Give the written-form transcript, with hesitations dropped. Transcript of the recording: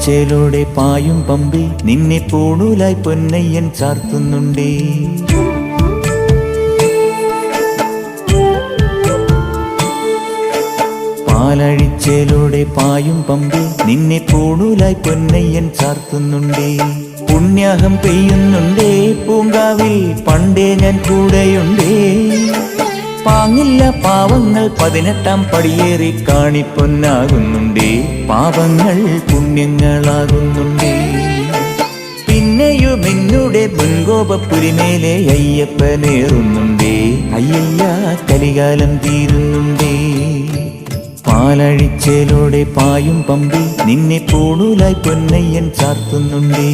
പാലഴിച്ചേലോടെ പായും പമ്പി നിന്നെ പൂണൂലായി പൊന്നയ്യൻ ചാർത്തുന്നുണ്ടേ. പാലഴിച്ചേലോടെ പായും പമ്പി നിന്നെ പൂണൂലായി പൊന്നയ്യൻ ചാർത്തുന്നുണ്ടേ. പുണ്യാഹം പെയ്യുന്നുണ്ടേ പൂങ്കാവിൽ പണ്ടേ ഞാൻ കൂടെയുണ്ടേ. പാങ്ങില്ല പാവങ്ങൾ 18-ാം പടിയേറി കാണിപ്പൊന്നാകുന്നുണ്ടേ. പാപങ്ങൾ പുണ്യങ്ങളാകുന്നുണ്ടേ. പിന്നെയും എന്നുടെ മുൻകോപപ്പുരിമേലെ അയ്യപ്പനേറുന്നുണ്ടേ. അയ്യയ്യ കലികാലം തീരുന്നുണ്ടേ. പാലഴിച്ചേലോടെ പായും പമ്പി നിന്നെ പൂണൂലായി പൊന്നയ്യൻ ചാർത്തുന്നുണ്ടേ.